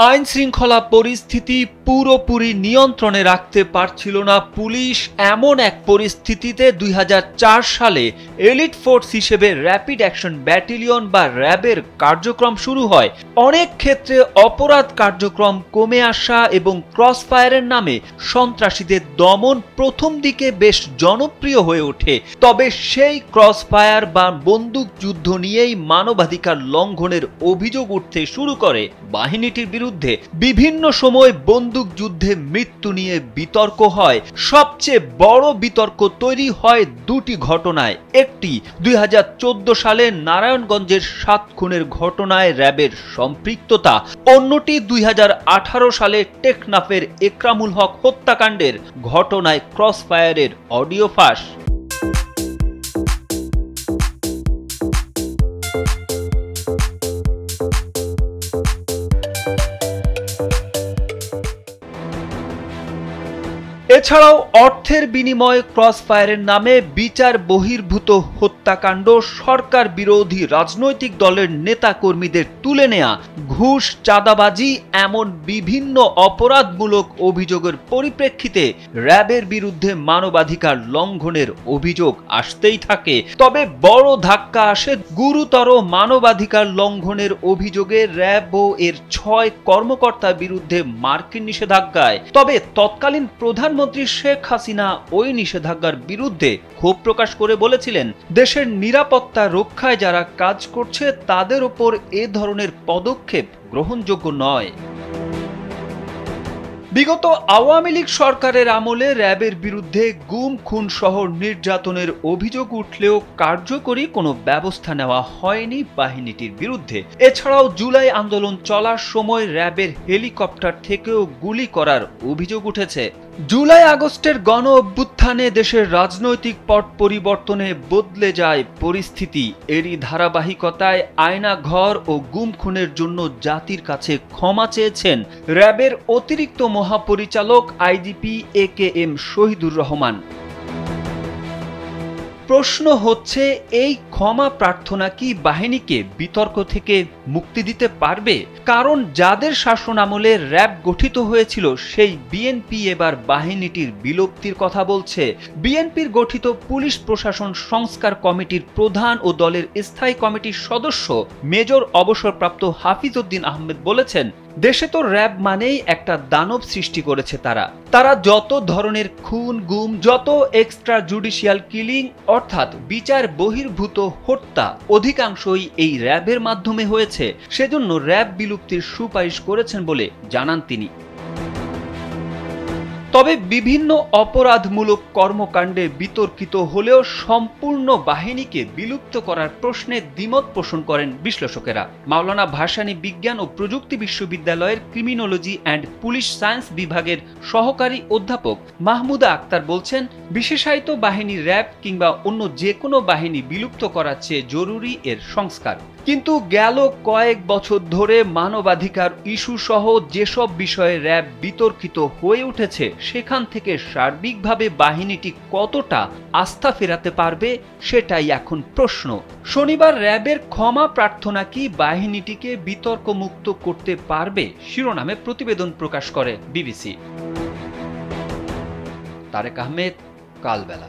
আইন শৃঙ্খলা পরিস্থিতি পুরোপুরি নিয়ন্ত্রণে রাখতে পারছিল না পুলিশ। এমন এক পরিস্থিতিতে 2004 সালে এলিট ফোর্স হিসেবে র্যাপিড অ্যাকশন ব্যাটালিয়ন বা র্যাবের কার্যক্রম শুরু হয়। অনেক ক্ষেত্রে অপরাধ কার্যক্রম কমে আসা এবং ক্রসফায়ারের নামে সন্ত্রাসীদের দমন প্রথম দিকে বেশ জনপ্রিয় হয়ে ওঠে। তবে সেই ক্রসফায়ার বা বন্দুক যুদ্ধ নিয়েই মানবাধিকার লঙ্ঘনের অভিযোগ উঠতে শুরু করে বাহিনীটির বিরুদ্ধে। বিভিন্ন সময় বন্দুক যুদ্ধে মৃত্যু নিয়ে বিতর্ক হয়। সবচেয়ে বড় বিতর্ক তৈরি হয় দুটি ঘটনায়। একটি 2014 সালে নারায়ণগঞ্জের 7 খুনের ঘটনায় র্যাবের সম্পৃক্ততা, অন্যটি 2018 সালে টেকনাফের একরামুল হক হত্যাকাণ্ডের ঘটনায় ক্রসফায়ারের অডিও ফাঁস। এছাড়াও অর্থের বিনিময়ে ক্রসফায়ারের নামে বিচার বহির্ভূত হত্যাকাণ্ড, সরকার বিরোধী রাজনৈতিক দলের নেতাকর্মীদের তুলে নেয়া ঘুষ, চাঁদাবাজি এমন বিভিন্ন অপরাধমূলক অভিযোগের পরিপ্রেক্ষিতে র্যাবের বিরুদ্ধে মানবাধিকার লঙ্ঘনের অভিযোগ আসতেই থাকে। তবে বড় ধাক্কা আসে গুরুতর মানবাধিকার লঙ্ঘনের অভিযোগে র্যাব ও এর 6 কর্মকর্তার বিরুদ্ধে মার্কিন নিষেধাজ্ঞায়। তবে তৎকালীন প্রধানমন্ত্রী শেখ হাসিনা ওই নিষেধাজ্ঞার বিরুদ্ধে ক্ষোভ প্রকাশ করে বলেছিলেন, দেশের নিরাপত্তা রক্ষায় যারা কাজ করছে তাদের উপর এ ধরনের পদক্ষেপ গ্রহণযোগ্য নয়। বিগত আওয়ামী লীগ সরকারের আমলে র্যাবের বিরুদ্ধে গুম, খুন সহ নির্যাতনের অভিযোগ উঠলেও কার্যকরী কোনো ব্যবস্থা নেওয়া হয়নি বাহিনীটির বিরুদ্ধে। এছাড়াও জুলাই আন্দোলন চলার সময় র্যাবের হেলিকপ্টার থেকেও গুলি করার অভিযোগ উঠেছে। জুলাই আগস্টের গণ অভ্যুত্থানে দেশের রাজনৈতিক পট পরিবর্তনে বদলে যায় পরিস্থিতি। এরই ধারাবাহিকতায় আয়নাঘর ও গুম খুনের জন্য জাতির কাছে ক্ষমা চেয়েছেন র্যাবের অতিরিক্ত মহাপরিচালক আইজিপি AKM শহীদুর রহমান। প্রশ্ন হচ্ছে, এই ক্ষমা প্রার্থনা কি বাহিনীকে বিতর্ক থেকে মুক্তি দিতে পারবে? কারণ যাদের শাসন আমলে র্যাব গঠিত হয়েছিল সেই বিএনপি এবার বাহিনীটির বিলুপ্তির কথা বলছে। বিএনপির গঠিত পুলিশ প্রশাসন সংস্কার কমিটির প্রধান ও দলের স্থায়ী কমিটির সদস্য মেজর অবসরপ্রাপ্ত হাফিজ উদ্দিন আহমেদ বলেছেন, দেশে তো র্যাব মানেই একটা দানব সৃষ্টি করেছে তারা যত ধরনের খুন, গুম, যত এক্সট্রা জুডিশিয়াল কিলিং অর্থাৎ বিচার বহির্ভূত হত্যা অধিকাংশই এই র্যাবের মাধ্যমে হয়েছে। সেজন্য র্যাব বিলুপ্তির সুপারিশ করেছেন বলে জানান তিনি। তবে বিভিন্ন অপরাধমূলক কর্মকাণ্ডে বিতর্কিত হলেও সম্পূর্ণ বাহিনীকে বিলুপ্ত করার প্রশ্নে দ্বিমত পোষণ করেন বিশ্লেষকেরা। মাওলানা ভাসানী বিজ্ঞান ও প্রযুক্তি বিশ্ববিদ্যালয়ের ক্রিমিনোলজি অ্যান্ড পুলিশ সায়েন্স বিভাগের সহকারী অধ্যাপক মাহমুদা আক্তার বলছেন, বিশেষায়িত বাহিনী র্যাব কিংবা অন্য যে কোনো বাহিনী বিলুপ্ত করার চেয়ে জরুরি এর সংস্কার। কিন্তু গেল কয়েক বছর ধরে মানবাধিকার ইস্যু সহ যেসব বিষয়ে র্যাব বিতর্কিত হয়ে উঠেছে সেখান থেকে সার্বিকভাবে বাহিনীটি কতটা আস্থা ফেরাতে পারবে সেটাই এখন প্রশ্ন। শনিবার র্যাবের ক্ষমা প্রার্থনা কি বাহিনীটিকে বিতর্কমুক্ত করতে পারবে শিরোনামে প্রতিবেদন প্রকাশ করে বিবিসি। তারেক আহমেদ, কালবেলা।